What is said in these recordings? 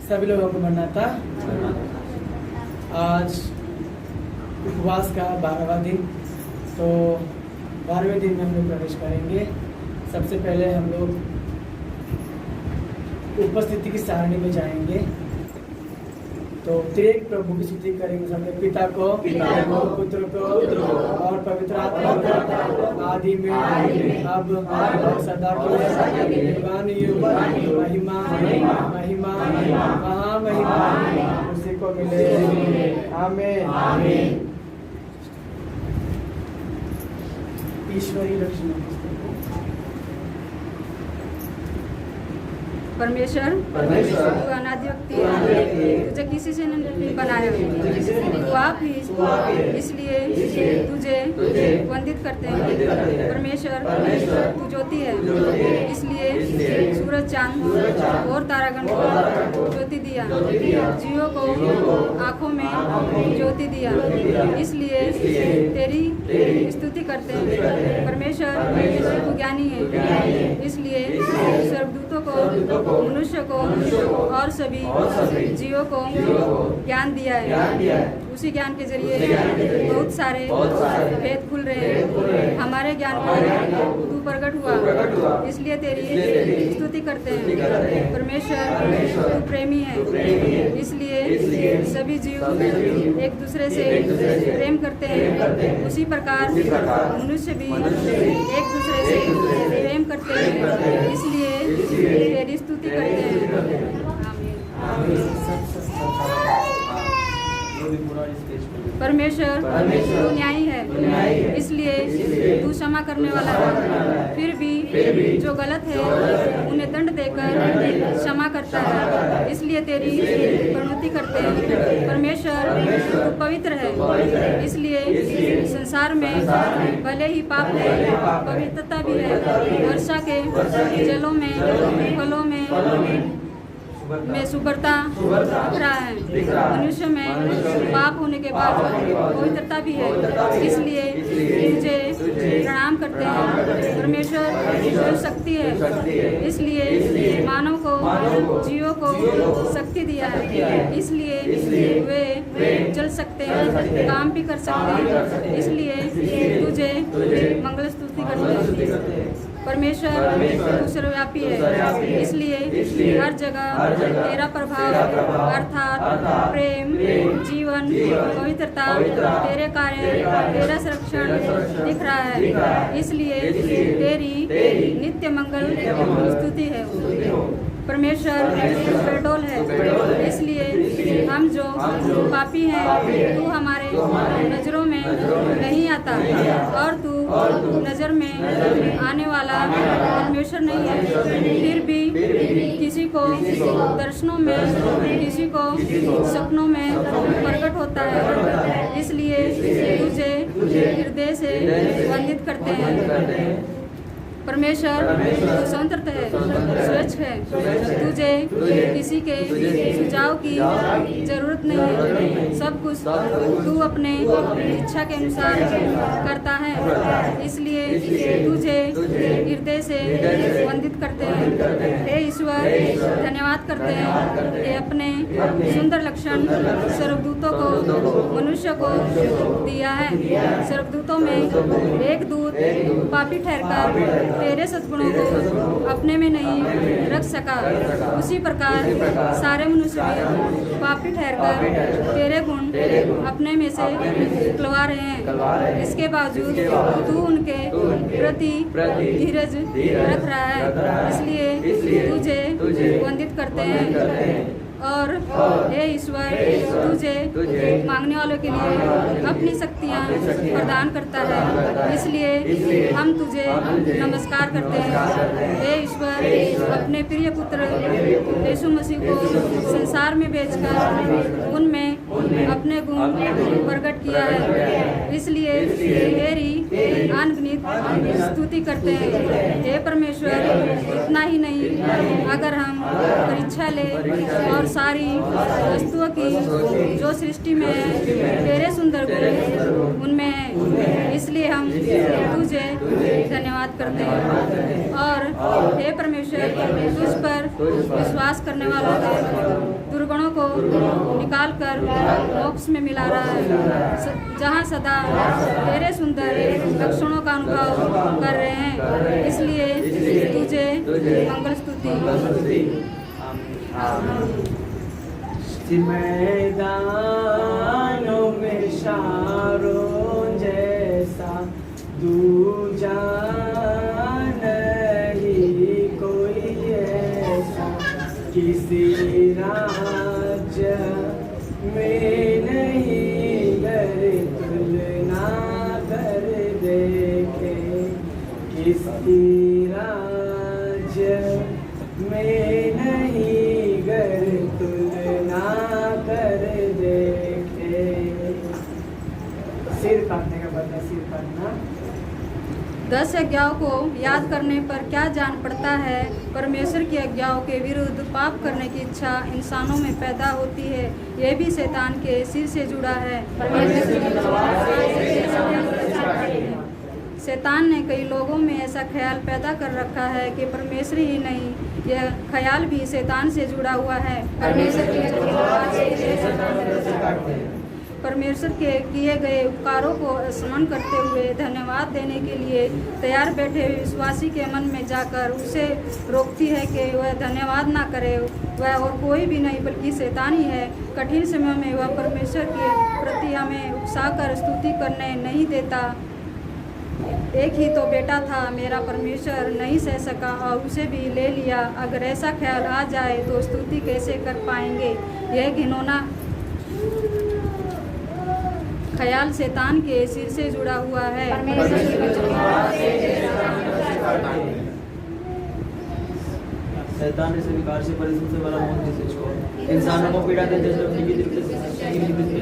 सभी लोगों को बनना था। आज उपवास का 12वां दिन, तो 12वें दिन में हम लोग प्रवेश करेंगे। सबसे पहले हम लोग उपस्थिति की सारणी में जाएंगे। तो त्रिएक प्रभु की स्तुति करेंगे सबने, पिता को, पुत्र को और पवित्र आत्मा को, आदि में अब और सदा के युगान युग महिमा महिमा महामहिमा उसी को मिले। आमीन। ईश्वरीय लक्षण। परमेश्वर तू अनादि व्यक्ति है, तुझे किसी से नहीं बनाया, तू आप ही, इसलिए तुझे वंदित करते हैं। परमेश्वर तू ज्योति है, इसलिए सूरज चांद और तारागण को ज्योति दिया, जीवों को आँखों में ज्योति दिया, इसलिए तेरी स्तुति करते हैं। परमेश्वर तू ज्ञानी है, इसलिए सर्वदूतों को, मनुष्य को और सभी जीवों को ज्ञान दिया है। उसी ज्ञान के जरिए बहुत सारे भेद खुल रहे हैं। हमारे ज्ञान को तू प्रकट हुआ, इसलिए तेरी स्तुति करते हैं। परमेश्वर तू प्रेमी है, इसलिए सभी जीव एक दूसरे से प्रेम करते हैं। उसी प्रकार मनुष्य भी एक दूसरे से प्रेम करते हैं, इसलिए तेरी स्तुति करते हैं। परमेश्वर तू न्यायी है, इसलिए तू क्षमा करने वाला है। फिर भी जो गलत है उन्हें दंड देकर क्षमा करता है, इसलिए तेरी प्रणुति करते हैं। परमेश्वर तू पवित्र है, इसलिए संसार में भले ही पाप है, पवित्रता भी है। वर्षा के जलों में, फलों में शुभ्रता दिख रहा है। मनुष्य में पाप होने के बाद पवित्रता भी है, इसलिए तुझे प्रणाम करते हैं। परमेश्वर शक्ति है, इसलिए मानव को, जीवों को शक्ति दिया है, इसलिए वे चल सकते हैं, काम भी कर सकते हैं, इसलिए तुझे मंगल स्तुति करते हैं। परमेश्वर तू सर्वव्यापी है, इसलिए हर जगह तेरा प्रभाव अर्थात प्रेम, जीवन, पवित्रता, तेरे कार्य, तेरा संरक्षण दिख रहा है, इसलिए तेरी नित्य मंगल स्तुति है। परमेश्वर बेडोल है, इसलिए हम जो पापी हैं तू हमारे नजरों में नहीं आता, और तू नजर में आने वाला परमेश्वर नहीं है। फिर भी किसी को दर्शनों में, किसी को सपनों में प्रकट होता है, इसलिए तुझे हृदय से वंदित करते हैं। परमेश्वर तू स्वतंत्र है, स्वच्छ है, तुझे किसी के सुझाव की जरूरत नहीं है। सब कुछ तू अपने इच्छा के अनुसार करता है, इसलिए तुझे हृदय से वंदित करते हैं। हे ईश्वर धन्यवाद करते हैं कि अपने सुंदर लक्षण सर्वदूतों को, मनुष्य को दिया है। सर्वदूतों में एक दूत पापी ठहरकर तेरे सद्गुणों को अपने में नहीं रख सका, उसी प्रकार सारे मनुष्य भी पापी ठहरकर तेरे गुण अपने में से निकलवा रहे हैं। इसके बावजूद तू उनके प्रति धीरज रख रहा है, इसलिए तुझे वंदित करते हैं। और हे ईश्वर तुझे मांगने वालों के लिए अपनी शक्तियाँ प्रदान करता है, इसलिए हम तुझे नमस्कार करते हैं। हे ईश्वर अपने प्रिय पुत्र यीशु मसीह को संसार में भेजकर उनमें अपने गुण प्रकट किया है, इसलिए तेरी अनगिनत स्तुति करते हैं। हे परमेश्वर इतना ही नहीं, अगर हम परीक्षा ले और सारी वस्तुओं की जो सृष्टि में तेरे सुंदर गुण उनमें है, इसलिए हम तुझे धन्यवाद करते हैं। और हे परमेश्वर, तुझ पर विश्वास करने वालों के दुर्गुणों को निकाल कर मोक्ष में मिला रहा है, जहाँ सदा तेरे सुंदर लक्षणों का अनुभव कर रहे हैं, इसलिए तुझे मंगल स्तुति। मैदानों में शारों जैसा दूजा नहीं कोई ऐसा, किसी राज्य में नहीं गर तुलना कर देखे, किसी राज्य में नहीं गर तुलना कर देखे। सिर काटने का बदला सिर काटना। 10 आज्ञाओं को याद करने पर क्या जान पड़ता है? परमेश्वर की आज्ञाओं के विरुद्ध पाप करने की इच्छा इंसानों में पैदा होती है। यह भी शैतान के सिर से जुड़ा है। शैतान ने कई लोगों में ऐसा ख्याल पैदा कर रखा है कि परमेश्वर ही नहीं, यह ख्याल भी शैतान से जुड़ा हुआ है। परमेश्वर के किए गए उपकारों को स्मरण करते हुए धन्यवाद देने के लिए तैयार बैठे हुए विश्वासी के मन में जाकर उसे रोकती है कि वह धन्यवाद ना करे। वह और कोई भी नहीं बल्कि शैतान ही है। कठिन समय में वह परमेश्वर के प्रति हमें उकसाकर स्तुति करने नहीं देता। एक ही तो बेटा था, मेरा परमेश्वर नहीं सह सका और उसे भी ले लिया। अगर ऐसा ख्याल आ जाए तो स्तुति कैसे कर पाएंगे? यह घिनौना ख्याल शैतान के सिर से जुड़ा हुआ है। शैतान ने स्वीकार से परिश्रम से वाला मौत से छोड़ इंसानों को पीड़ा देते जब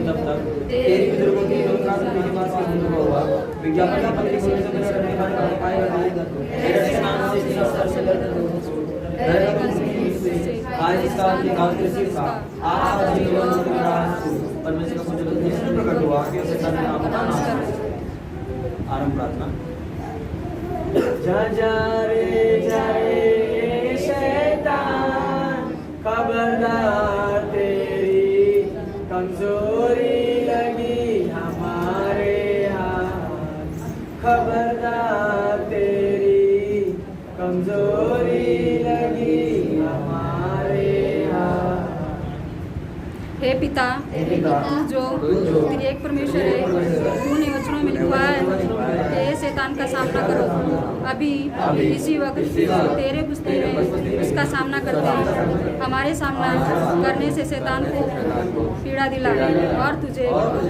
तब तक तेरी बुजुर्गों की लोकनाथ के पास हुआ विज्ञापन का पत्री बोलने से कुछ करने का पाएगा तेरे नाम से आज इसका निकाल के सिर का आज जीवन परमेश्वर का मुझे प्रकट हुआ कि शैतान ने नाम आरंभ प्रार्थना जा रे शैतान, खबरदार तेरी कमजोरी लगी हमारे हाथ, खबरदार तेरी कमजोरी लगी हमारे हाथ। हे पिता, जो तेरी एक परमेश्वर है, तूने वचनों में लिखा है कि शैतान का सामना करो। अभी इसी वक्त तेरे पुस्तक में उसका सामना करते हैं। हमारे सामना करने से शैतान को पीड़ा दिला और तुझे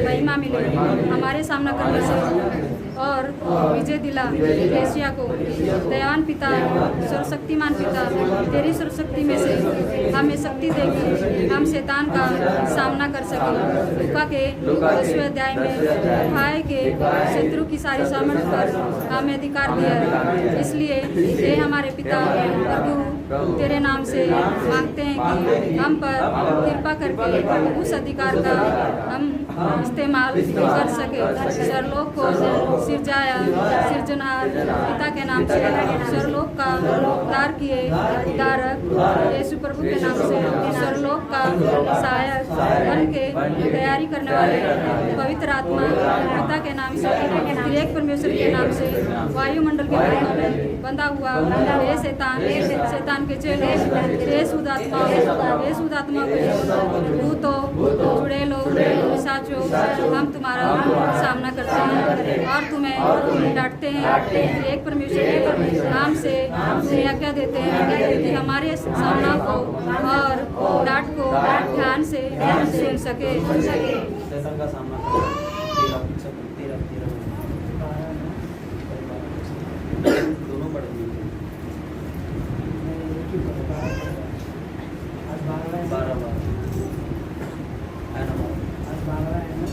महिमा मिले। हमारे सामना करने से और विजय दिला एशिया को। दयावान पिता, सर्वशक्तिमान पिता, तेरी सर्वशक्ति में से हमें शक्ति देगी, हम शैतान का सामना कर सकें। लूका के 10वें अध्याय में भाई के शत्रु की सारी सामर्थ्य पर हमें अधिकार दिया है। इसलिए हे हमारे पिता प्रभु, तेरे नाम से मांगते हैं कि हम पर कृपा करके उस अधिकार का हम इस्तेमाल कर सके। सरलोक को सिरजाया सिरजनहार पिता के नाम से, सरलोक का उद्धार किए उद्धारक यीशु प्रभु के नाम से, सरलोक का सहायक बन के तैयारी करने वाले पवित्र आत्मा पिता के नाम से, त्रिएक परमेश्वर के नाम से, वायुमंडल के बंधनों में बंधा हुआ हे शैतान के चेले, हे शुद्ध आत्मा भूतों चुड़ैलों पिशाचों, हम तुम्हारा सामना करते हैं और तुम्हें डांटते हैं। एक परमेश्वर के नाम से आज्ञा देते हैं कि हमारे सामना को और डांट को ध्यान से सुन सके। शैतान का सामना दोनों पढ़ दिए 12 है ना,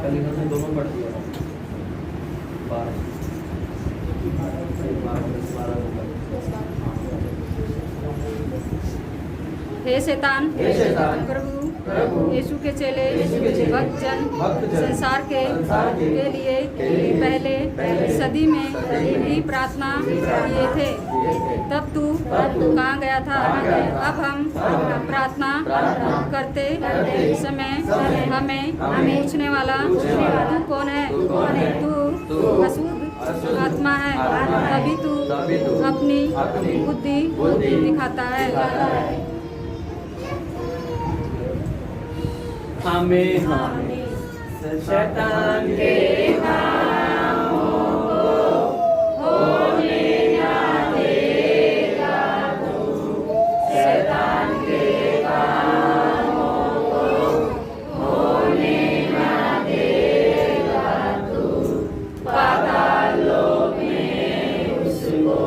कल इन्होंने दोनों पढ़ दिया 12 12 12 हे शैतान प्रभु यीशु के चेले भक्तजन संसार के लिए पहले सदी में ही प्रार्थना किए थे, तब तू कहाँ गया था? अब हम प्रार्थना करते समय हमें पूछने वाला तू कौन है? तू अशुद्ध आत्मा है, तभी तू अपनी बुद्धि दिखाता है। हमें शैतान के कामों को होने ना देगा तू, शैतान के कामों को होने ना देगा तू, पातालों में उसको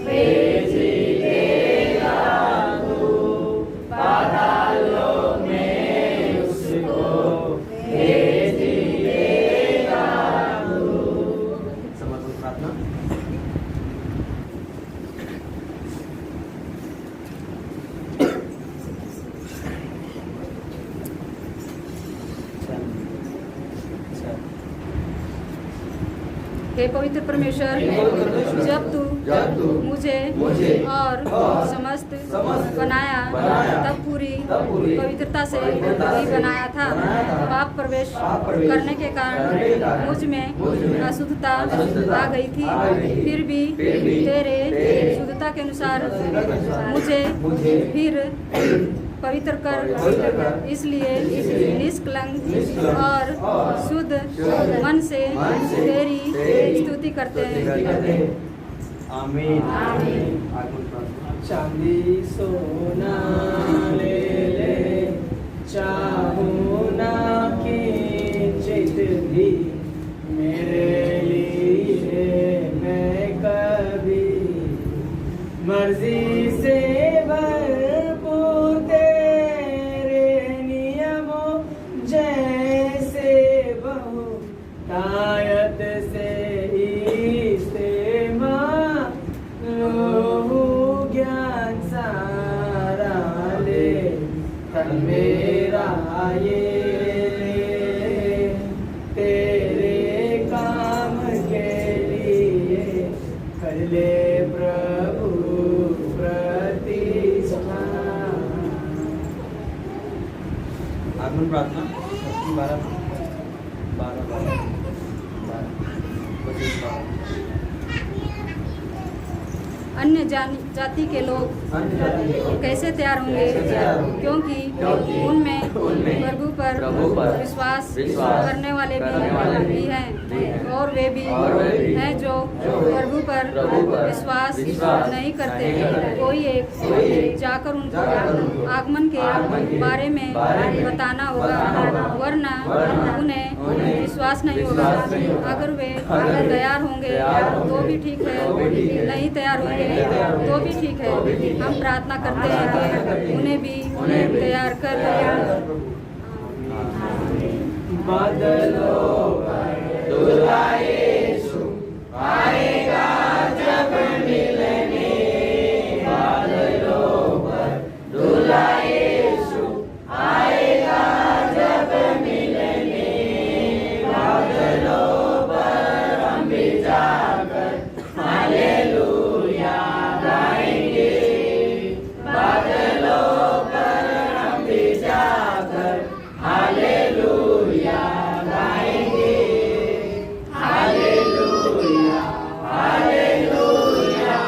भेज देगा तू, पातालों में हे पवित्र परमेश्वर, जब तू मुझे और समस्त बनाया तब पूरी पवित्रता से ही बनाया था। पाप प्रवेश करने के कारण मुझ में अशुद्धता आ गई थी, फिर भी तेरे शुद्धता के अनुसार मुझे फिर पवित्र कर, इसलिए निष्कलंक और शुद्ध मन से तेरी स्तुति करते हैं। आमीन। चांदी सोना ले चाहूं ना किंचित भी मेरे लिए मैं कभी मर्जी से भरपूर तेरे नियमों जैसे बहुतायत से ज्ञान सारा ले तन मेरा ये तेरे काम के लिए कर ले प्रभु प्रतिष्ठा। आगमन प्रार्थना 12 अन्य जाति के लोग कैसे तैयार होंगे, क्योंकि उनमें प्रभु पर विश्वास करने वाले भी हैं, और वे भी हैं जो प्रभु पर विश्वास नहीं करते। कोई एक जाकर उनको आगमन के बारे में बताना होगा, वरना उन्हें विश्वास नहीं होगा। अगर वे तैयार होंगे तो भी ठीक है, नहीं तैयार होंगे तो भी ठीक है। हम प्रार्थना करते हैं कि उन्हें भी तैयार कर बदलो दूल्हा यीशु आएगा जब मिलने, बदलो दूल्हा यीशु आएगा जब मिलने, बदलो पर हम भी जाकर हालेलुया गाएंगे, बदलो पर हम भी जाकर हालेलुया गाएंगे, हालेलुया हालेलुया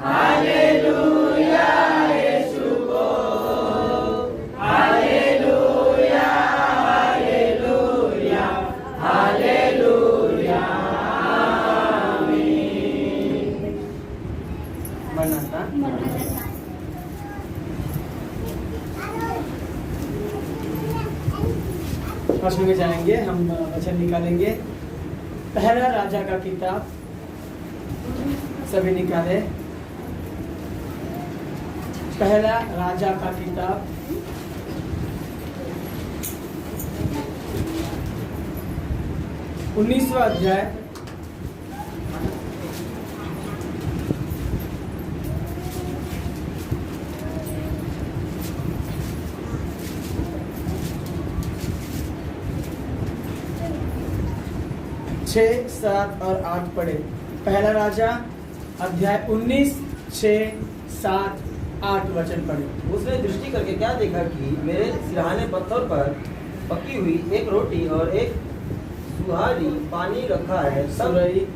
हालेलुया यीशु को, हालेलुया हालेलुया हालेलुया आमीन। बनाता प्रश्न में जाएंगे, हम वचन निकालेंगे। पहला राजा का किताब, सभी निकाले। पहला राजा का किताब 19वां अध्याय 1 6, 7 और 8 पढ़े। पहला राजा अध्याय 19, 6, 7, 8 वचन पढ़े। उसने दृष्टि करके क्या देखा कि मेरे सिरहाने पत्थर पर पकी हुई एक रोटी और एक सुहारी पानी रखा है। सुरई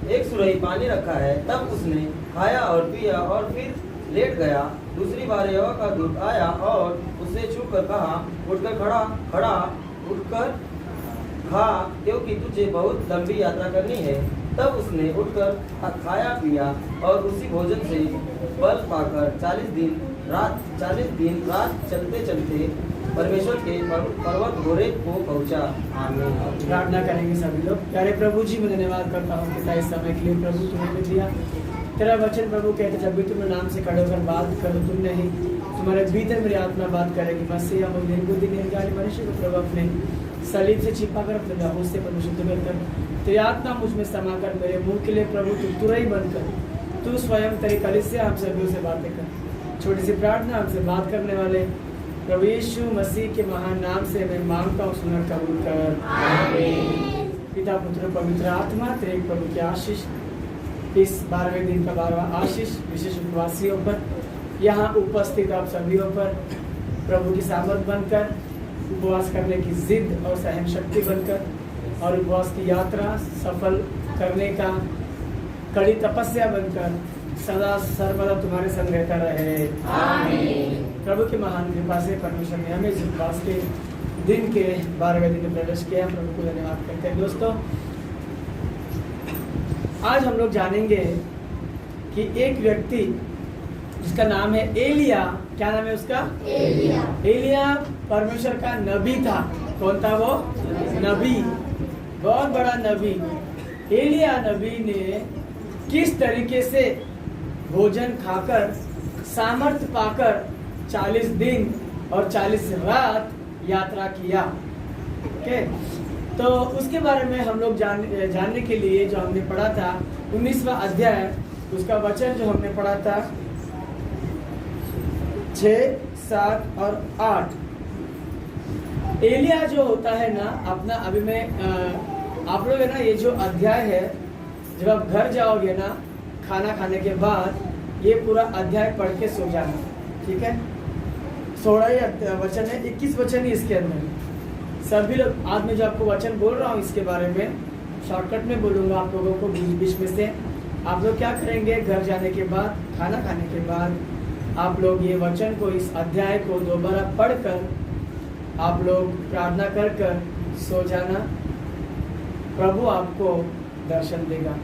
एक सुरही पानी रखा है। तब उसने खाया और पिया और फिर लेट गया। दूसरी बार यहोवा का दूत आया और उससे छू कर कहा, उठकर उठकर खा, क्योंकि तुझे बहुत लंबी यात्रा करनी है। तब उसने उठकर खाया पिया और उसी भोजन से बल पाकर 40 दिन रात चलते चलते परमेश्वर के पर्वत होरेब को पहुंचा। आमीन। प्रार्थना करेंगे सभी लोग। प्यारे प्रभु जी, मैं धन्यवाद करता हूँ पिता इस समय के लिए प्रभु तुम्हें दिया। तेरा वचन प्रभु कहते जब भी तुम्हें नाम से खड़े होकर बात करो, तुम नहीं तुम्हारे भीतर मेरी आत्मा बात करेगी। मसीह हम दिन को दिन मनुष्य को प्रभु अपने सलीब से छिपा कर अपने दाहों से परमेश्वर कर तेरी आत्मा मुझ में समा कर मेरे मुंह के लिए प्रभु तू तुरई बनकर तू स्वयं तेरी कलीसिया हम सभी से बातें कर। छोटी सी प्रार्थना हमसे बात करने वाले प्रभु यीशु मसीह के महान नाम से मैं मांगता हूँ, सुनकर कबूल कर। आमीन। पिता पुत्र पवित्र आत्मा तेरे प्रभु की आशीष इस 12वें दिन का 12वां आशीष विशेष उपवासियों पर, यहाँ उपस्थित आप सभीयों पर प्रभु की सामर्थ बनकर, उपवास करने की जिद और सहन शक्ति बनकर और उपवास की यात्रा सफल करने का कड़ी तपस्या बनकर सदा सर्वदा तुम्हारे संग रहता रहे। आमीन। प्रभु की महान कृपा से परमेश्वर ने हमें इस उपवास के दिन के 12वें दिन में प्रवेश किया। प्रभु को धन्यवाद करते हैं। दोस्तों, आज हम लोग जानेंगे कि एक व्यक्ति जिसका नाम है एलिया। क्या नाम है उसका? एलिया परमेश्वर का नबी था। कौन था वो? नबी, बहुत बड़ा नबी। एलिया नबी ने किस तरीके से भोजन खाकर सामर्थ पाकर 40 दिन और 40 रात यात्रा किया। ओके, तो उसके बारे में हम लोग जानने के लिए जो हमने पढ़ा था 19वां अध्याय, उसका वचन जो हमने पढ़ा था 6, 7 और 8। एलिया जो होता है ना अपना, अभी मैं आप लोग है ना, ये जो अध्याय है जब आप घर जाओगे ना खाना खाने के बाद ये पूरा अध्याय पढ़ के सो जाना, ठीक है? 16 वचन है, 21 वचन ही इसके अंदर। सभी लोग आज मैं जो आपको वचन बोल रहा हूँ इसके बारे में शॉर्टकट में बोलूँगा आप लोगों को बीच में से। आप लोग क्या करेंगे, घर जाने के बाद खाना खाने के बाद आप लोग ये वचन को, इस अध्याय को दोबारा पढ़कर आप लोग प्रार्थना कर सो जाना। प्रभु आपको दर्शन देगा।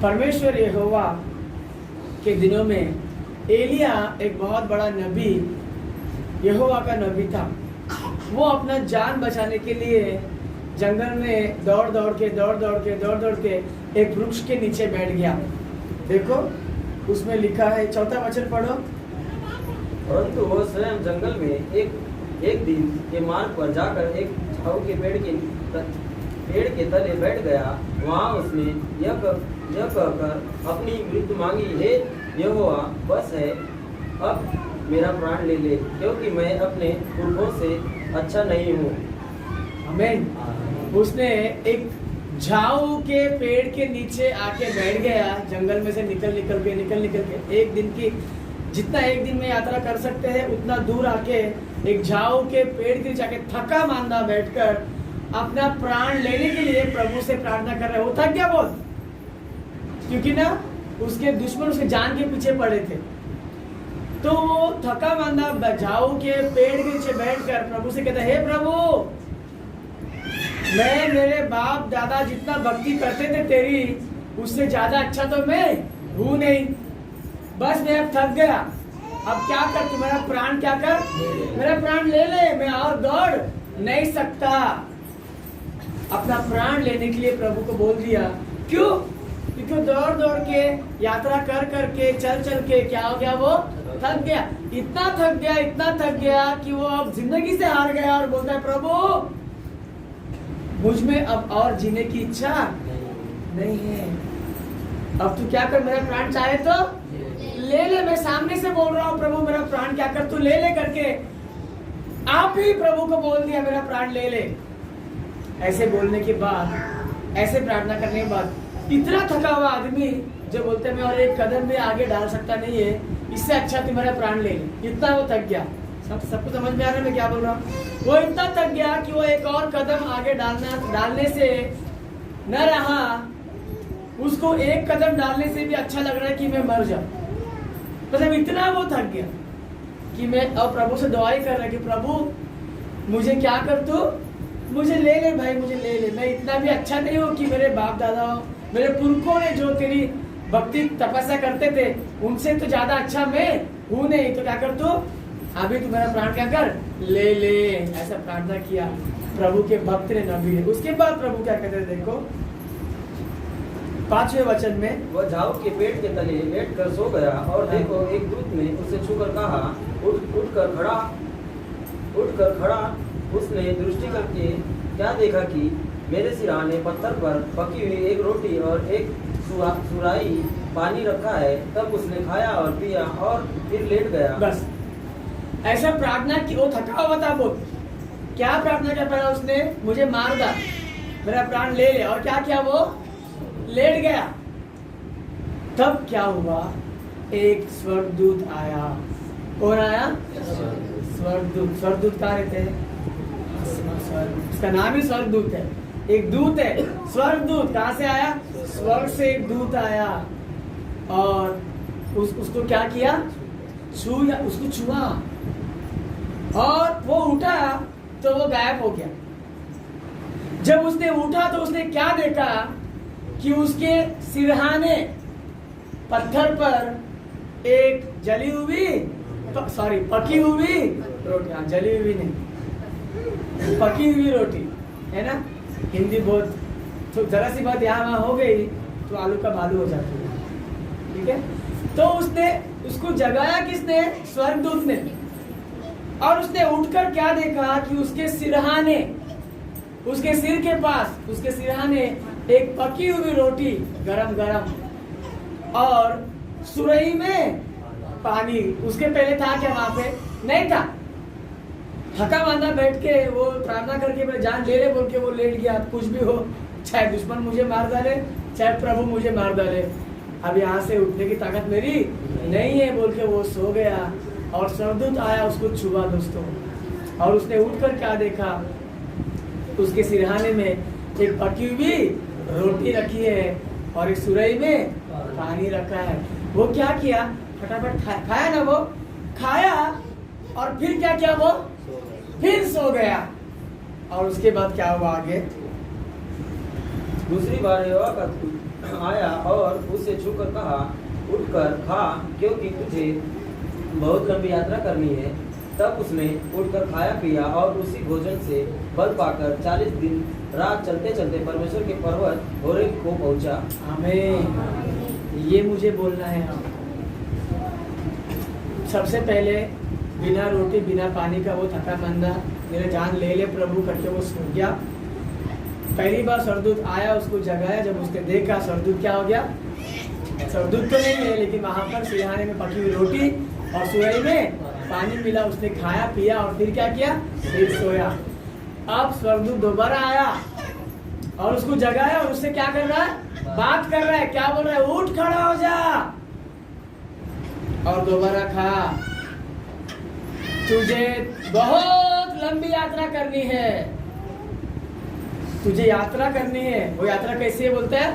परमेश्वर यहोवा के दिनों में एलिया एक बहुत बड़ा नबी, यहोवा का नबी था। वो अपना जान बचाने के लिए जंगल में दौड़ के एक वृक्ष के नीचे बैठ गया। देखो उसमें लिखा है, 4वां वचन पढ़ो। परंतु वो स्वयं जंगल में एक दिन के मार्ग पर जाकर एक झाऊ के पेड़ के तले बैठ गया। वहाँ उसने यह कहकर अपनी मृत्यु मांगी, हे यहोवा, बस है, अब मेरा प्राण ले ले, क्योंकि मैं अपने पुरखों से अच्छा नहीं हूँ। आमीन। उसने एक झाऊ के पेड़ के नीचे आके बैठ गया। जंगल में से निकल के एक दिन की, जितना एक दिन में यात्रा कर सकते हैं उतना दूर आके एक झाऊ के पेड़ के नीचे आके थका मांदा बैठकर अपना प्राण लेने के लिए प्रभु से प्रार्थना कर रहे। वो थक गया बहुत, क्योंकि ना उसके दुश्मन उसके जान के पीछे पड़े थे। तो वो थका मांदा झाऊ के पेड़ के नीचे बैठकर प्रभु से कहता है, हे प्रभु, मैं मेरे बाप दादा जितना भक्ति करते थे तेरी, उससे ज्यादा अच्छा तो मैं हूँ नहीं। बस मैं अब थक गया, अब क्या कर, तू मेरा प्राण क्या कर, मेरा प्राण ले ले, मैं और दौड़ नहीं सकता। अपना प्राण लेने के लिए प्रभु को बोल दिया। क्यों? क्योंकि दौड़ के यात्रा कर के चल के क्या हो गया, वो थक गया। इतना थक गया कि वो अब जिंदगी से हार गया और बोलता है, प्रभु मुझ में अब और जीने की इच्छा नहीं है। अब तू क्या कर, मेरा प्राण चाहे तो ले ले। मैं सामने से बोल रहा हूँ, प्रभु मेरा प्राण क्या कर, तू ले ले करके आप ही प्रभु को बोल दिया, मेरा प्राण ले ले। ऐसे बोलने के बाद ऐसे प्रार्थना करने के बाद इतना थका हुआ आदमी जो बोलते हैं मैं और एक कदम भी आगे डाल सकता नहीं है, इससे अच्छा तुम्हारा प्राण ले ले, इतना वो थक गया। सबको समझ में आ रहा है मैं क्या बोल रहा हूँ? वो इतना थक गया कि वो एक और कदम आगे डालने से न रहा, उसको एक कदम डालने से भी अच्छा लग रहा है कि मैं मर जाऊं। मतलब इतना वो थक गया कि मैं अब प्रभु से दुआई कर रहा है कि प्रभु मुझे क्या कर तू, मुझे ले ले भाई, मुझे ले ले। मैं इतना भी अच्छा नहीं हूँ कि मेरे बाप दादा मेरे पुरखों ने जो तेरी भक्ति तपस्या करते थे उनसे तो ज्यादा अच्छा मैं हूँ नहीं, तो क्या कर तू अभी तू मेरा प्राण क्या कर ले ले। ऐसा प्रार्थना किया प्रभु के भक्त ने, नबी ने। उसके बाद प्रभु क्या कहते हैं देखो 5वें वचन में, वह झाऊ के पेड़ के तले लेट कर सो गया और देखो एक दूत ने उसे छूकर कहा उठ कर खड़ा। उसने दृष्टि करके क्या देखा कि मेरे सिरहाने पत्थर पर पकी हुई एक रोटी और एक सुराही पानी रखा है। तब उसने खाया और पिया और फिर लेट गया। बस ऐसा प्रार्थना की। वो थका हुआ था बहुत। क्या प्रार्थना किया पहला उसने? मुझे मार डाल, मेरा प्राण ले ले। और क्या किया? वो लेट गया। तब क्या हुआ? एक स्वर्गदूत आया। कौन आया? स्वर्गदूत। स्वर्गदूत कहाँ रहते हैं? इसका नाम ही स्वर्गदूत है। एक दूत है स्वर्गदूत। कहाँ से आया? स्वर्ग से एक दूत आया और उसको क्या किया? उसको छुआ और वो उठा तो वो गायब हो गया। जब उसने उठा तो उसने क्या देखा कि उसके सिरहाने पत्थर पर एक जली हुई पकी हुई रोटी, हाँ जली हुई नहीं, पकी हुई रोटी है ना। हिंदी बहुत तो जरा सी बात यहाँ वहाँ हो गई तो आलू का भालू हो जाती है, ठीक है। तो उसको जगाया किसने? स्वर्गदूत ने। और उसने उठकर क्या देखा कि उसके सिरहाने, उसके सिर के पास, उसके सिरहाने एक पकी हुई रोटी गरम गरम और सुरही में पानी। उसके पहले था क्या? वहां पे नहीं था। थका मांदा बैठ के वो प्रार्थना करके मेरे जान ले ले बोल के वो लेट गया। कुछ भी हो, चाहे दुश्मन मुझे मार डाले चाहे प्रभु मुझे मार डाले, अब यहाँ से उठने की ताकत मेरी नहीं है बोल के वो सो गया। और स्वर्गदूत आया, उसको छुआ दोस्तों, और उसने उठकर क्या देखा? उसके सिरहाने में एक पकी हुई रोटी रखी है और एक सुरही में पानी रखा है। वो क्या किया? फटाफट खाया ना, वो खाया और फिर क्या किया? वो फिर सो गया। और उसके बाद क्या हुआ आगे? दूसरी बार यहोवा का दूत आया और उसे छूकर कहा उठकर खा, क्योंकि तुझे बहुत लंबी यात्रा करनी है। तब उसने उठकर खाया पिया और उसी भोजन से बल पाकर 40 दिन रात चलते चलते परमेश्वर के पर्वत होरेब को पहुंचा। आमीन। ये मुझे बोलना है। सबसे पहले बिना रोटी बिना पानी का वो थका मंदा, मेरे जान ले ले प्रभु करके वो सो गया। पहली बार स्वर्गदूत आया, उसको जगाया। जब उसने देखा, स्वर्गदूत क्या हो गया? स्वर्गदूत तो नहीं है, लेकिन वहां पर सिरहाने में पकी हुई रोटी और सुरही में पानी मिला। उसने खाया पिया और फिर क्या किया? फिर सोया। अब स्वर्गदूत दोबारा आया और उसको जगाया और उससे क्या कर रहा है? बात कर रहा है। क्या बोल रहा है? उठ खड़ा हो जा और दोबारा खा। तुझे बहुत लंबी यात्रा करनी है, तुझे यात्रा करनी है। वो यात्रा कैसे बोलते हैं?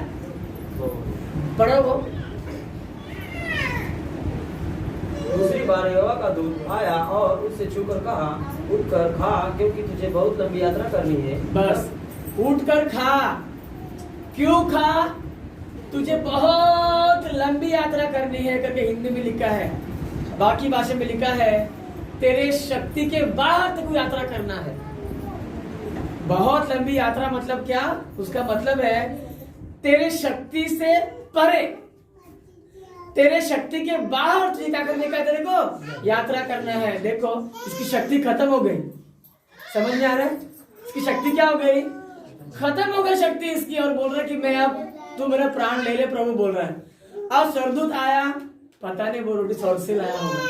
पढ़ो वो। दूसरी बार यहोवा का दूत आया और उससे छूकर कहा उठकर खा, क्योंकि तुझे बहुत लंबी यात्रा करनी है। बस उठकर खा। क्यों खा? तुझे बहुत लंबी यात्रा करनी है करके हिंदी में लिखा है। बाकी भाषा में लिखा है तेरे शक्ति के बाहर तक यात्रा करना है। बहुत लंबी यात्रा मतलब क्या? उसका मतलब है तेरे शक्ति से परे, तेरे शक्ति के बाहर तुझे क्या करने का है? तेरे को यात्रा करना है। देखो इसकी शक्ति खत्म हो गई। समझ में आ रहा है? इसकी शक्ति क्या हो गई? खत्म हो गई शक्ति इसकी। और बोल रहा है कि मैं अब तू मेरा प्राण ले ले, प्रभु बोल रहा है। अब स्वर्गदूत आया, पता नहीं वो रोटी स्वर्ग से लाया होगा,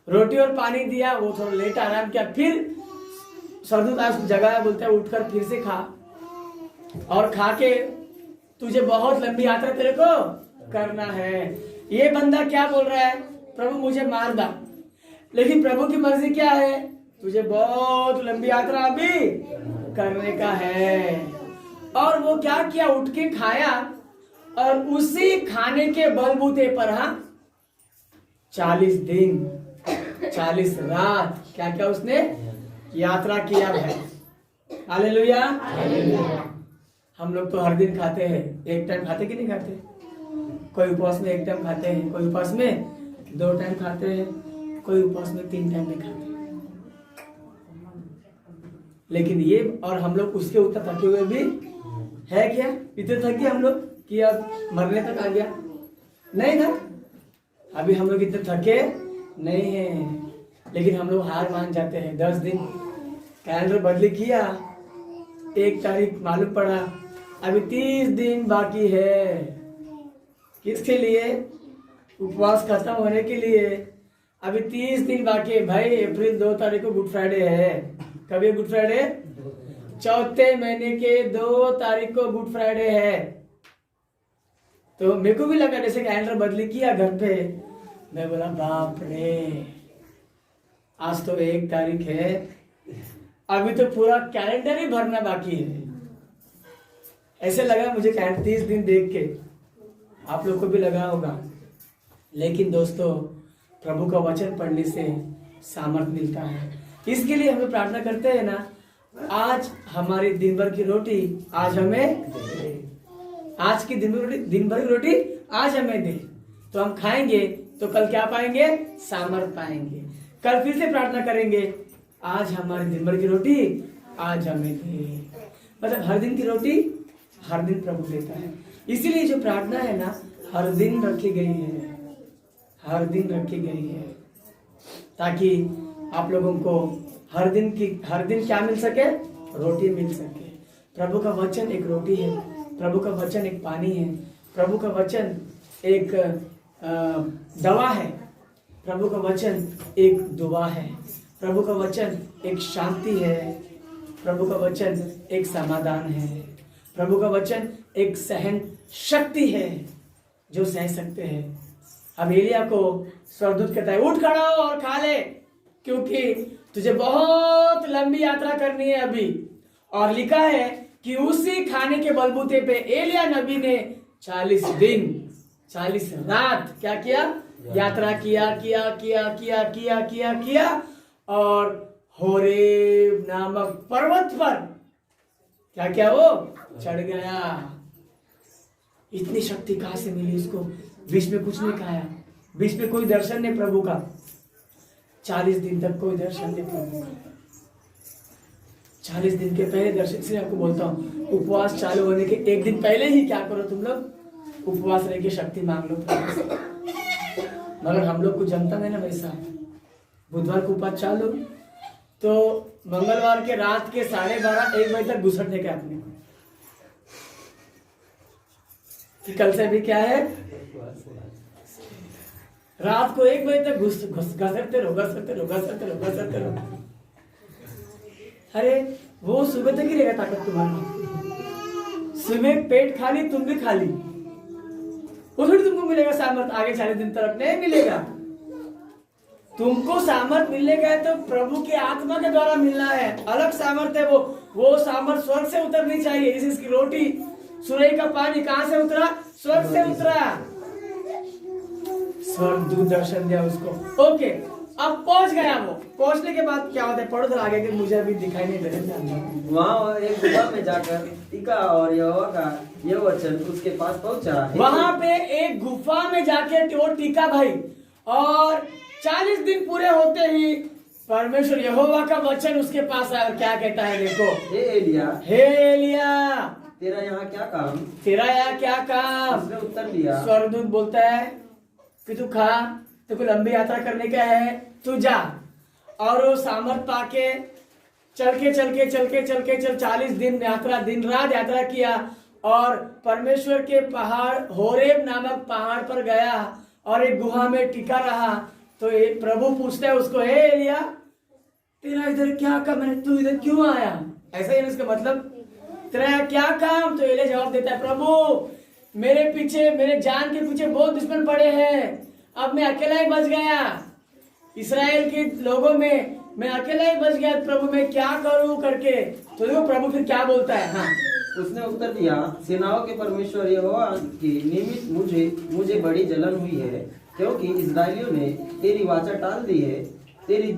रोटी और पानी दिया। वो थोड़ा लेट आराम किया, फिर स्वर्गदूत आया, उसको जगाया, बोलता है उठकर फिर से खा। और खा के तुझे बहुत लंबी यात्रा तेरे को करना है। ये बंदा क्या बोल रहा है, प्रभु मुझे मार दा, लेकिन प्रभु की मर्जी क्या है, तुझे बहुत लंबी यात्रा अभी करने का है। और वो क्या किया, उठ के खाया और उसी खाने के बलबूते पर 40 दिन 40 रात क्या क्या उसने यात्रा किया है। हालेलुया। हम लोग तो हर दिन खाते हैं, एक टाइम खाते कि नहीं खाते? कोई उपवास में एक टाइम खाते हैं, कोई उपवास में 2 टाइम खाते हैं, कोई उपवास में 3 टाइम भी खाते हैं। लेकिन ये और हम लोग उसके ऊपर थके हुए भी है क्या? इतने थक गए हम लोग कि अब मरने तक आ गया? नहीं ना, अभी हम लोग इतने थके नहीं हैं, लेकिन हम लोग हार मान जाते हैं। 10 दिन कैलेंडर बदली किया, 1 तारीख मालूम पड़ा अभी 30 दिन बाकी है। किसके लिए? उपवास खत्म होने के लिए। अभी 30 दिन बाकी है भाई। अप्रैल 2 तारीख को गुड फ्राइडे है। कब है गुड फ्राइडे? चौथे महीने के 2 तारीख को गुड फ्राइडे है। तो मेरे को भी लगा जैसे कैलेंडर बदली किया घर पे, मैं बोला बाप रे, आज तो 1 तारीख है, अभी तो पूरा कैलेंडर ही भरना बाकी है। ऐसे लगा मुझे 30 दिन देख के, आप लोग को भी लगा होगा। लेकिन दोस्तों, प्रभु का वचन पढ़ने से सामर्थ्य मिलता है। इसके लिए हमें प्रार्थना करते हैं ना, आज हमारी दिन भर की रोटी आज हमें, आज की दिन भर की रोटी आज हमें दे, तो हम खाएंगे तो कल क्या पाएंगे? सामर्थ पाएंगे। कल फिर से प्रार्थना करेंगे, आज हमारी दिन भर की रोटी आज हमें दे। मतलब हर दिन की रोटी हर दिन प्रभु देता है। इसीलिए जो प्रार्थना है ना, हर दिन रखी गई है, हर दिन रखी गई है, ताकि आप लोगों को हर दिन क्या मिल सके? रोटी मिल सके। प्रभु का वचन एक रोटी है, प्रभु का वचन एक पानी है, प्रभु का वचन एक दवा है, प्रभु का वचन एक दुआ है, प्रभु का वचन एक शांति है, प्रभु का वचन एक समाधान है, प्रभु का वचन एक सहन शक्ति है जो सह सकते हैं। अब एलिया को स्वर्गदूत कहता है, उठ खड़ा हो और खा ले, क्योंकि तुझे बहुत लंबी यात्रा करनी है अभी। और लिखा है कि उसी खाने के बलबूते पे एलिया नबी ने 40 दिन 40 रात क्या किया? यात्रा किया और होरेब नामक पर्वत पर क्या वो चढ़ गया। इतनी शक्ति कहां से मिली उसको? बीच में कुछ नहीं खाया, बीच में कोई दर्शन नहीं प्रभु का, 40 दिन तक कोई दर्शन नहीं प्रभु का। 40 दिन के पहले दर्शन से आपको बोलता हूँ, उपवास चालू होने के 1 दिन पहले ही क्या करो तुम लोग? उपवास रह के शक्ति मांग लो प्रभु से। मगर हम लोग को जमता नहीं ना वैसा। बुधवार को उपवास चालू, तो मंगलवार के रात के 12:30-1 बजे तक घुसटने के अपने को कि कल से भी क्या है, रात को 1 बजे तक घसरते रहो। अरे वो सुबह तक ही रहेगा ताकत तुम्हारी। सुबह पेट खाली, तुम भी खाली, वो थोड़ी तुमको मिलेगा सामर्थ आगे 40 दिन तक नहीं मिलेगा। तुमको सामर्थ मिलेगा तो प्रभु की आत्मा के द्वारा मिलना है, अलग सामर्थ है वो सामर्थ स्वर्ग से उतरनी चाहिए। जैसे इसकी रोटी, सूर्य का पानी कहां से उतरा? स्वर्ग से उतरा। स्वर्ग दूत दर्शन दिया उसको। ओके, अब पहुंच गया वो। पहुंचने के बाद क्या होता है? पढ़ो तो आगे के, मुझे अभी दिखाई नहीं दे रहा। वहाँ एक गुफा में जाकर टीका और यहोवा का यह वचन उसके पास पहुंचा। वहां पे एक गुफा में जाके वो टीका भाई, और 40 दिन पूरे होते ही परमेश्वर यहोवा का वचन उसके पास आया और क्या कहता है? देखो, हे एलिया, तेरा यहाँ क्या काम? उसने उत्तर दिया, स्वर्गदूत बोलता है कि तू खा, तेरे को लंबी यात्रा करने का है, तू जा। और वो सामर्थ पाके चल के 40 दिन यात्रा, दिन रात यात्रा किया और परमेश्वर के पहाड़ होरेब नामक पहाड़ पर गया और एक गुहा में टिका रहा। तो प्रभु पूछता है उसको, हे एलिया, तेरा इधर क्या काम है? तू इधर क्यों आया? ऐसा ही इसका मतलब, तेरा क्या काम? तो एलिया जवाब देता है, प्रभु मेरे पीछे, मेरे जान के पीछे बहुत दुश्मन पड़े हैं, अब मैं अकेला ही बच गया, इसराइल के लोगों में मैं अकेला ही बच गया, प्रभु मैं क्या करूं करके। तो देखो प्रभु फिर क्या बोलता है। हाँ, उसने उत्तर दिया, सेनाओं के परमेश्वर यहोवा की निमित्त मुझे बड़ी जलन हुई है, क्योंकि इस्राएलियों ने तेरी वाचा टाल दी है, तेरी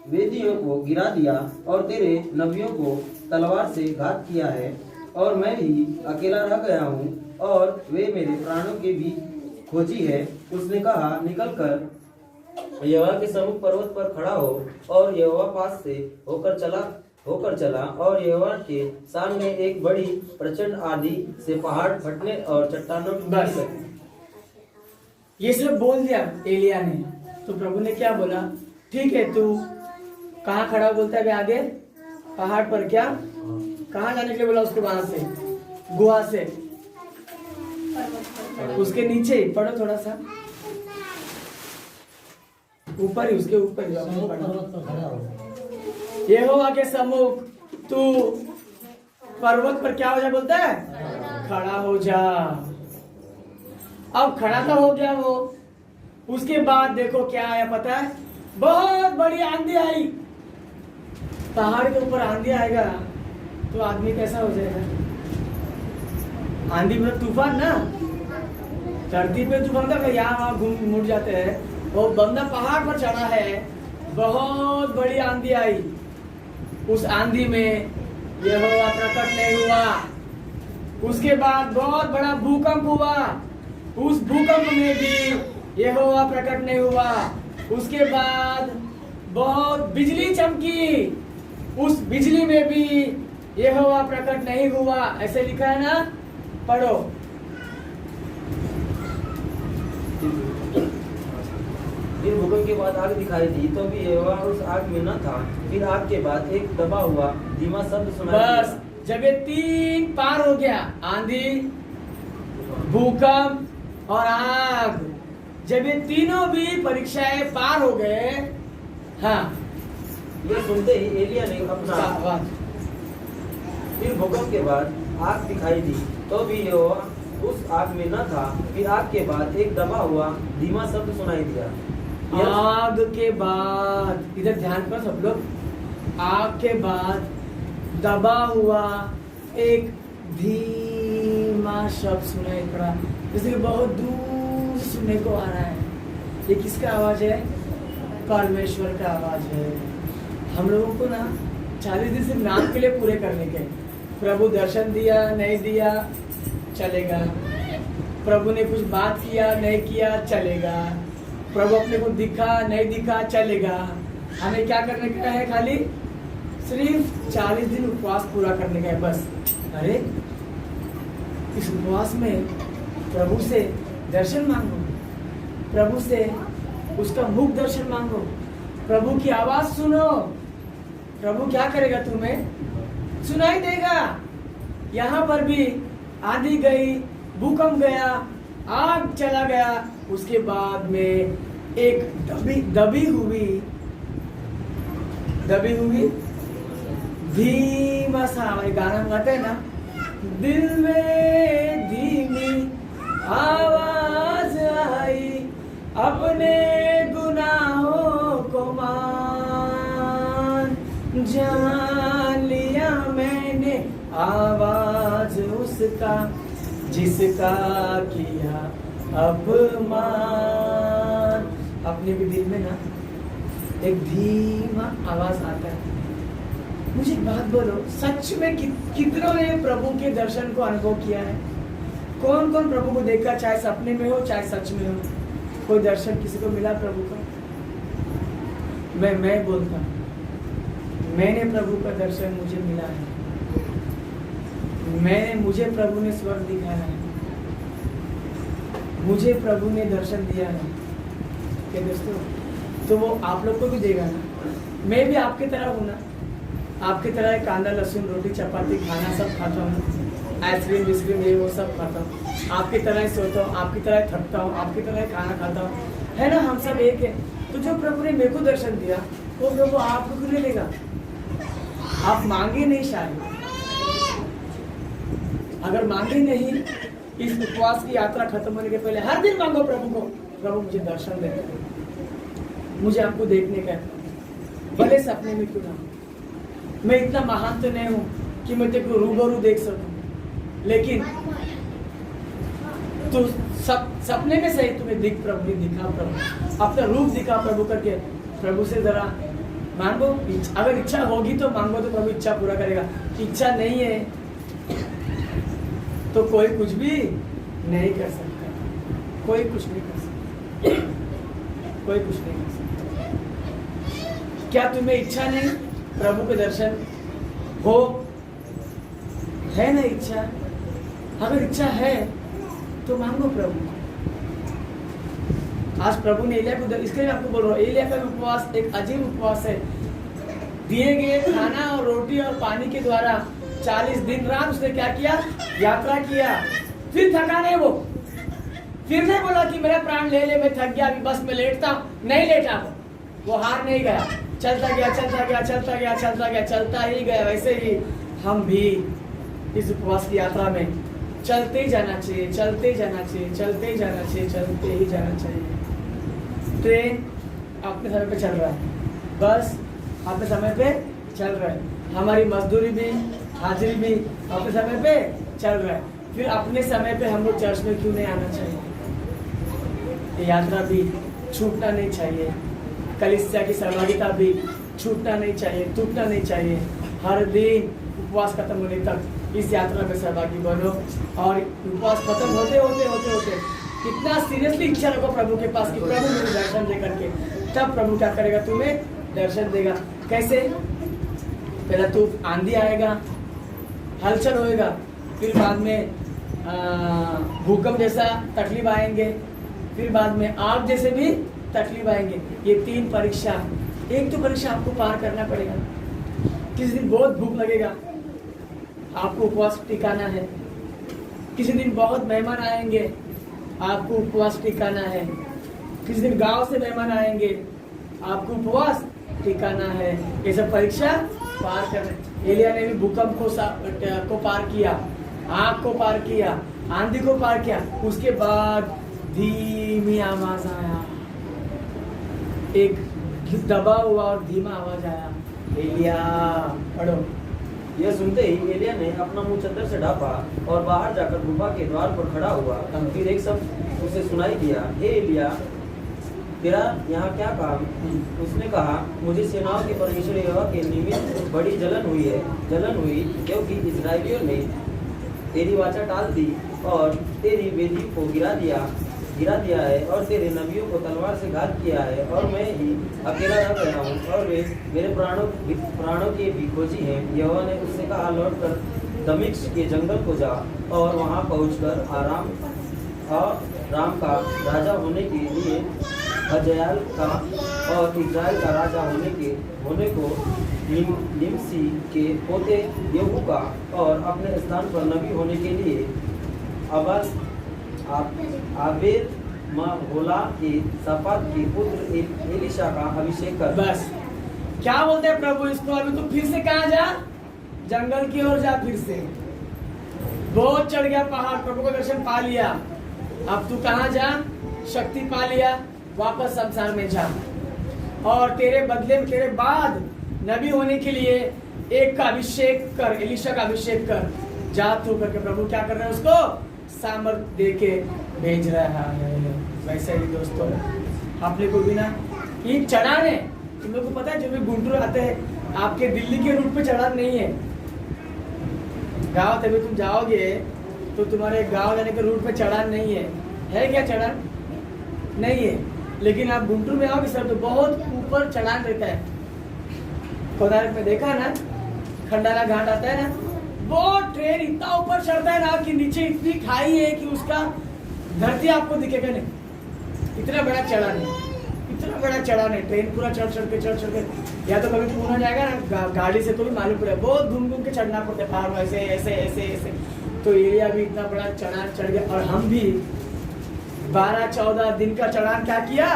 वेदियों को गिरा दिया और तेरे नबियों को तलवार से घात किया है, और मैं ही अकेला रह गया हूँ और वे मेरे प्राणों के भी खोजी है। उसने कहा, निकलकर यहोवा के सम्मुख पर्वत पर खड़ा हो, और यहोवा पास से होकर चला और यहोवा के सामने एक बड़ी प्रचंड आंधी से पहाड़ फटने और चट्टानों बस ये सब बोल दिया एलिया ने। तो प्रभु ने क्या बोला, ठीक है तू कहाँ खड़ा बोलता है आगे, पहाड़ पर। क्या कहाँ जाने के लिए बोला उसके? वहां से, गुहा से, उसके नीचे ही पढ़ो थोड़ा सा, ऊपर ही, उसके ऊपर यहोवा के सम्मुख तू पर्वत पर क्या हो जा बोलता है, खड़ा हो जा। अब खड़ा तो हो गया वो, उसके बाद देखो क्या आया पता है, बहुत बड़ी आंधी आई। पहाड़ के ऊपर आंधी आएगा तो आदमी कैसा हो जाएगा? आंधी में तूफान ना, धरती पे तूफान का यहाँ वहां घूम मुड़ जाते हैं। वो बंदा पहाड़ पर चढ़ा है, बहुत बड़ी आंधी आई, उस आंधी में यहोवा प्रकट नहीं हुआ। उसके बाद बहुत बड़ा भूकंप हुआ, उस भूकंप में भी यहोवा प्रकट नहीं हुआ। उसके बाद बहुत बिजली चमकी, उस बिजली में भी यहोवा प्रकट नहीं हुआ। ऐसे लिखा है ना, पढ़ो। फिर भूकंप के बाद आग दिखाई दी, तो भी यहोवा उस आग में न था। फिर आग के बाद एक दबा हुआ धीमा शब्द सुनाई दिया। बस जब ये 3 पार हो गया, आंधी, भूकंप और आग, जब ये तीनों भी परीक्षाएं पार हो गए, हाँ, ये सुनते ही एलिया ने अपना, फिर भूकंप के बाद आग दिखाई दी, तो भी यहोवा उस आग में न था। फिर आग के बाद एक दबा हुआ धीमा शब्द सुनाई दिया। आग के बाद, इधर ध्यान कर सब लोग, आग के बाद दबा हुआ एक धीमा शब्द सुनाई पड़ा, जैसे कि बहुत दूर सुनने को आ रहा है। ये किसका आवाज है? परमेश्वर का आवाज है। हम लोगों को ना 40 दिन सिर्फ नाम के लिए पूरे करने के। प्रभु दर्शन दिया नहीं दिया चलेगा, प्रभु ने कुछ बात किया नहीं किया चलेगा, प्रभु अपने को दिखा नहीं दिखा चलेगा। हमें क्या करने का है? खाली सिर्फ 40 दिन उपवास पूरा करने का है बस। अरे इस उपवास में प्रभु से दर्शन मांगो, प्रभु से उसका मुख दर्शन मांगो, प्रभु की आवाज सुनो। प्रभु क्या करेगा? तुम्हें सुनाई देगा। यहाँ पर भी आंधी गई, भूकंप गया, आग चला गया, उसके बाद में एक दबी हुई धीमा सा, गाना गाते हैं ना, दिल में धीमी आवाज आई, अपने गुनाहों को मान, जान लिया मैंने आवाज उसका, जिसका किया अपमान। अपने भी दिल में ना एक धीमा आवाज आता है। मुझे एक बात बोलो, सच में कितनों ने प्रभु के दर्शन को अनुभव किया है? कौन कौन प्रभु को देखा, चाहे सपने में हो चाहे सच में हो? कोई दर्शन किसी को मिला प्रभु का? मैं बोलता हूँ, मैंने प्रभु का दर्शन मुझे मिला है। मुझे प्रभु ने स्वर्ग दिखाया है, मुझे प्रभु ने दर्शन दिया है। क्या दोस्तों, तो वो आप लोग को भी देगा ना। मैं भी आपकी तरह हूँ ना, आपकी तरह कांदा लहसुन रोटी चपाती खाना सब खाता हूँ, आइसक्रीम बिस्क्रीम ये वो सब खाता हूँ, आपकी तरह ही सोता हूँ, आपकी तरह ही थकता हूँ, आपकी तरह ही खाना खाता हूँ, है ना। हम सब एक है। तो जो प्रभु ने मेरे को दर्शन दिया वो प्रभु आपको क्यों नहीं देगा? आप मांगे नहीं शायद, अगर मांगे नहीं, इस उपवास की यात्रा खत्म होने के पहले हर दिन मांगो प्रभु को, प्रभु मुझे दर्शन दे, मुझे आपको देखने का है, भले सपने में क्यों ना हो। मैं इतना महान तो नहीं हूं कि मैं तेरे को रूबरू देख सकूं, लेकिन तो सपने में सही तुम्हें दिख प्रभु, दिखा प्रभु, अपना रूप दिखा प्रभु करके प्रभु से जरा मांगो। अगर इच्छा होगी तो मांगो, तो प्रभु इच्छा पूरा करेगा। इच्छा नहीं है तो कोई कुछ भी नहीं कर सकता, कोई कुछ नहीं कर सकता, कोई कुछ नहीं कर सकता। क्या तुम्हें इच्छा नहीं प्रभु के दर्शन हो? है ना इच्छा? अगर इच्छा है तो मांगो प्रभु। आज प्रभु ने एलिया को, इसके लिए आपको बोल रहा हूँ, एलिया का उपवास एक अजीब उपवास है। दिए गए खाना और रोटी और पानी के द्वारा 40 दिन रात उसने क्या किया? यात्रा किया। फिर थका नहीं वो, फिर नहीं बोला कि मेरा प्राण ले ले, मैं थक गया, अभी बस मैं लेटता हूँ, नहीं लेटा वो हार नहीं गया, चलता गया चलता गया चलता गया चलता गया, चलता ही गया। वैसे ही हम भी इस उपवास की यात्रा में चलते ही जाना चाहिए, चलते ही जाना चाहिए, चलते ही जाना चाहिए, चलते ही जाना चाहिए। ट्रेन अपने समय पे चल रहा है, बस अपने समय पे चल रहा है, हमारी मजदूरी भी, हाजिरी भी अपने समय पे चल रहा है। फिर अपने समय पे हम लोग चर्च में क्यों नहीं आना चाहिए? ये यात्रा भी छूटना नहीं चाहिए, कलीसिया की सहभागिता भी छूटना नहीं चाहिए, टूटना नहीं चाहिए। हर दिन उपवास खत्म होने तक इस यात्रा में सहभागी बनो, और उपवास खत्म होते होते होते होते कितना सीरियसली इच्छा रखो प्रभु के पास कि प्रभु मुझे दर्शन दे करके, तब प्रभु क्या करेगा? तुम्हें दर्शन देगा। कैसे? पहला तो आंधी आएगा, हलचल होएगा, फिर बाद में भूकंप जैसा तकलीफ आएंगे, फिर बाद में आग जैसे भी तकलीफ आएंगे। ये 3 परीक्षा, एक तो परीक्षा आपको पार करना पड़ेगा। किसी दिन बहुत भूख लगेगा, आपको उपवास टिकाना है। किसी दिन बहुत मेहमान आएंगे, आपको उपवास टिकाना है। किसी दिन गांव से मेहमान आएंगे, आपको उपवास टिकाना है। ये सब परीक्षा पार करना। एलिया ने भी भूकंप को पार किया, आग को पार किया, आंधी को पार किया। उसके बाद धीमी आवाज आया, एक दबा हुआ और धीमा आवाज आया, एलिया पढ़ो। यह सुनते ही एलिया ने अपना मुंह चद्दर से ढांपा और बाहर जाकर गुफा के द्वार पर खड़ा हुआ। फिर एक शब्द उसे सुनाई दिया, हे एलिया, तेरा यहाँ क्या काम? उसने कहा, मुझे सेनाओं के परमेश्वर यहोवा के निमित्त बड़ी जलन हुई, क्योंकि इस्राएलियों ने तेरी वाचा टाल दी और तेरी वेदी को गिरा दिया है, और तेरे नबियों को तलवार से घात किया है, और मैं ही अकेला रह गया हूँ, और वे मेरे प्राणों के भी खोजी हैं। यहोवा ने उससे कहा, लौट कर दमिश्क के जंगल को जा, और वहाँ पहुँचकर राम का राजा होने के लिए हजाएल का और इस्राएल का राजा होने को निमसी के पोते येहू का, और अपने स्थान पर नबी होने के लिए आबेद महोला के सफात के पुत्र एलीशा का अभिषेक कर। बस क्या बोलते हैं प्रभु इसको? अभी तो फिर से कहाँ जा? जंगल की ओर जा। फिर से बहुत चढ़ गया पहाड़, प्रभु का दर्शन पा लिया, अब तू कहाँ जा? शक्ति पा लिया, वापस संसार में जा। और तेरे बदले में, तेरे बाद नबी होने के लिए एक का अभिषेक कर, एलीशा का अभिषेक कर, जा तू करके प्रभु क्या कर रहे हैं? उसको सामर्थ दे के भेज रहा है। वैसे ही दोस्तों, आपने को भी ना ये चढ़ान है, तुम लोग को पता है, जो भी गुंटूर आते हैं आपके दिल्ली के रूट पे चढ़ान नहीं है। गाँव तभी तुम जाओगे तो तुम्हारे गांव जाने के रूट पे चढ़ान नहीं है क्या? चढ़ान नहीं है, लेकिन आप गुंटूर में आओगे सर तो बहुत ऊपर चढ़ान रहता है। कोदारक में देखा ना, खंडाला घाट आता है ना, वो ट्रेन इतना ऊपर चढ़ता है ना कि नीचे इतनी खाई है कि उसका धरती आपको दिखेगा नहीं, इतना बड़ा चढ़ान है, इतना बड़ा चढ़ान है। ट्रेन पूरा चढ़ के, या तो कभी पूना जाएगा ना गाड़ी से तो भी मालूम पड़ेगा, बहुत घूम के चढ़ना पड़ता है पहाड़, ऐसे ऐसे ऐसे ऐसे। तो एरिया भी इतना बड़ा चढ़ान चढ़ गया, और हम भी 12-14 दिन का चढ़ान क्या किया?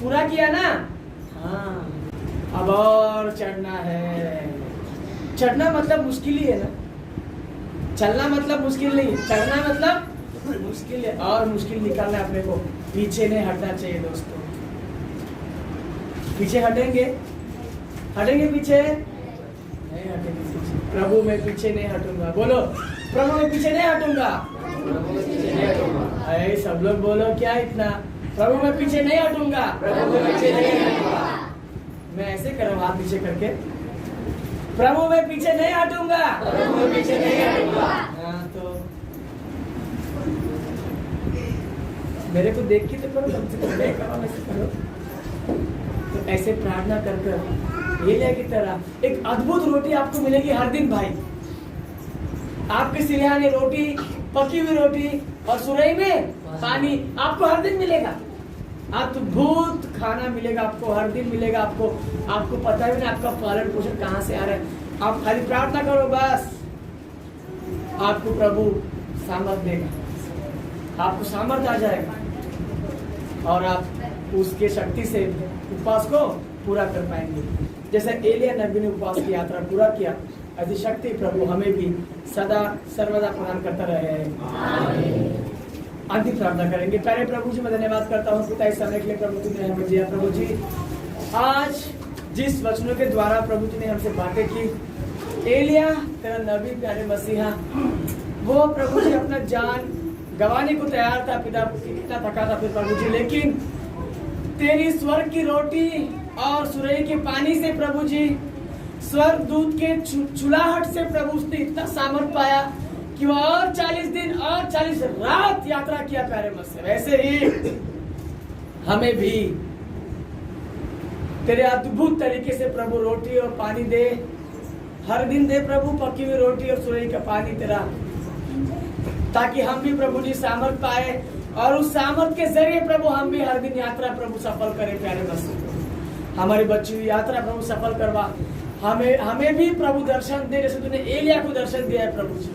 पूरा किया ना। हाँ, अब और चढ़ना है। चढ़ना मतलब मुश्किल ही है ना, चलना मतलब मुश्किल नहीं, चलना मतलब मुश्किल है, और मुश्किल निकालना है अपने को। पीछे नहीं हटना चाहिए दोस्तों। पीछे हटेंगे, हटेंगे पीछे नहीं हटेंगे पीछे। प्रभु मैं पीछे नहीं हटूंगा, बोलो प्रभु मैं पीछे नहीं हटूंगा। अरे सब लोग बोलो क्या इतना, प्रभु मैं पीछे नहीं हटूंगा, प्रभु मैं पीछे नहीं हटूंगा। मैं ऐसे करूँ हाथ पीछे करके, प्रभु मैं पीछे नहीं हटूंगा, प्रभु मैं पीछे नहीं हटूंगा। हाँ तो मेरे को देख के तो करो, कम से कम मैं करो, ऐसे करो। तो ऐसे प्रार्थना कर कर एलिया की तरह एक अद्भुत रोटी आपको मिलेगी हर दिन भाई। आपके सिरहाने रोटी, पकी हुई रोटी और सुरई में पानी आपको हर दिन मिलेगा। अद्भुत खाना मिलेगा आपको, हर दिन मिलेगा आपको। आपको पता है ना आपका पालन पोषण कहाँ से आ रहा है। आप खाली प्रार्थना करो बस, आपको प्रभु सामर्थ देगा, आपको सामर्थ आ जाएगा और आप उसके शक्ति से उपवास को पूरा कर पाएंगे। जैसे एलिया नबी ने उपवास की यात्रा पूरा किया, ऐसी शक्ति प्रभु हमें भी सदा सर्वदा प्रदान करता रहे। अंतिम प्रार्थना करेंगे। पहले प्रभु जी मैं धन्यवाद करता हूँ पिता इस समय के लिए प्रभु तुमने हमें दिया। प्रभु जी आज जिस वचनों के द्वारा प्रभु जी ने हमसे बातें की, एलिया तेरा नबी प्यारे मसीहा, वो प्रभु जी अपना जान गंवाने को तैयार था पिता, कितना थका था फिर प्रभु जी, लेकिन तेरी स्वर्ग की रोटी और सुरई के पानी से प्रभु जी, स्वर्ग दूत के चुलाहट से प्रभु उसने इतना सामर्थ पाया कि वो और 40 दिन और 40 रात यात्रा किया प्यारे मसीहा। वैसे ही हमें भी तेरे अद्भुत तरीके से प्रभु रोटी और पानी दे, हर दिन दे प्रभु पकी हुई रोटी और सुरई का पानी तेरा, ताकि हम भी प्रभु जी सामर्थ पाए और उस सामर्थ के जरिए प्रभु हम भी हर दिन यात्रा प्रभु सफल करें प्यारे मसीहा। हमारी बच्ची हुई यात्रा प्रभु सफल करवा, हमें भी प्रभु दर्शन दे, जैसे तूने एलिया को दर्शन दिया है प्रभु जी।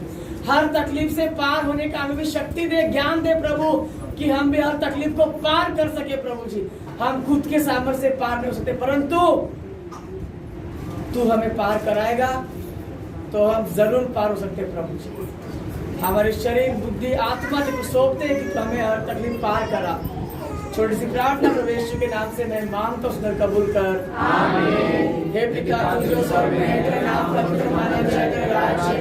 हर तकलीफ से पार होने का हमें भी शक्ति दे, ज्ञान दे प्रभु, कि हम भी हर तकलीफ को पार कर सके प्रभु जी। हम खुद के सामर्थ्य से पार नहीं हो सकते, परंतु तू हमें पार कराएगा तो हम जरूर पार हो सकते प्रभु जी। हमारे शरीर बुद्धि आत्मा को सौंपते हैं कि तू हमें हर तकलीफ पार करा। छोटी सी प्रार्थना प्रभु यीशु के नाम से मैं मांगता हूं, सुंदर कबूल कर आमीन। हे पिता तू जो स्वर्ग में है, तेरा नाम पवित्र माना जाए, तेरा राज्य,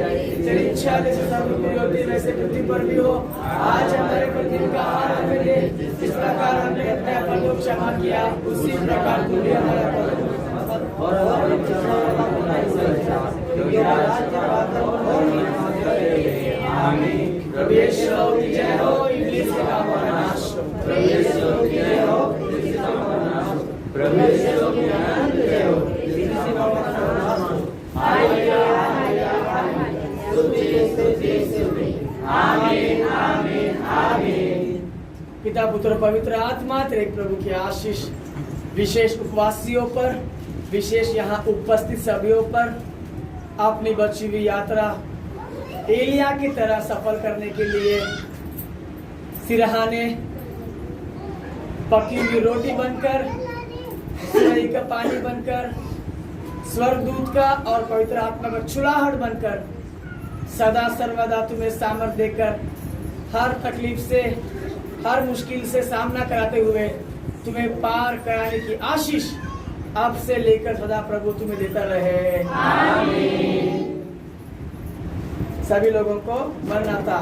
तेरी इच्छा जैसे स्वर्ग में पूरी होती है वैसे पृथ्वी पर भी हो। आज हमारे प्रतिदिन का आहार हमें दे, जिस प्रकार हमने अपने अपनों को क्षमा किया उसी प्रकार तू भी हमारा और आमीन। प्रभु यीशु की जय हो, इब्लीस के काम का नाश हो। प्रभु यीशु की जय हो, इब्लीस के काम का नाश हो। प्रभु यीशु की अनंत जय हो, इब्लीस के काम का नाश हो। हालेलुया हालेलुया हालेलुया, स्तुति स्तुति स्तुति। आमीन आमीन आमीन। पिता पुत्र पवित्र आत्मा तेरे प्रभु की आशीष विशेष उपवासियों पर, विशेष यहाँ उपस्थित सभीयों पर, अपनी बची हुई यात्रा एलिया की तरह सफल करने के लिए सिरहाने पकी हुई रोटी बनकर, सुरई का पानी बनकर, स्वर्गदूत का और पवित्र आत्मा का चुलाहट बनकर सदा सर्वदा तुम्हें सामर्थ देकर हर तकलीफ से, हर मुश्किल से सामना कराते हुए तुम्हें पार कराने की आशीष अब से लेकर सदा प्रभु तुम्हें देता रहे। आमीन। सभी लोगों को मरनाता।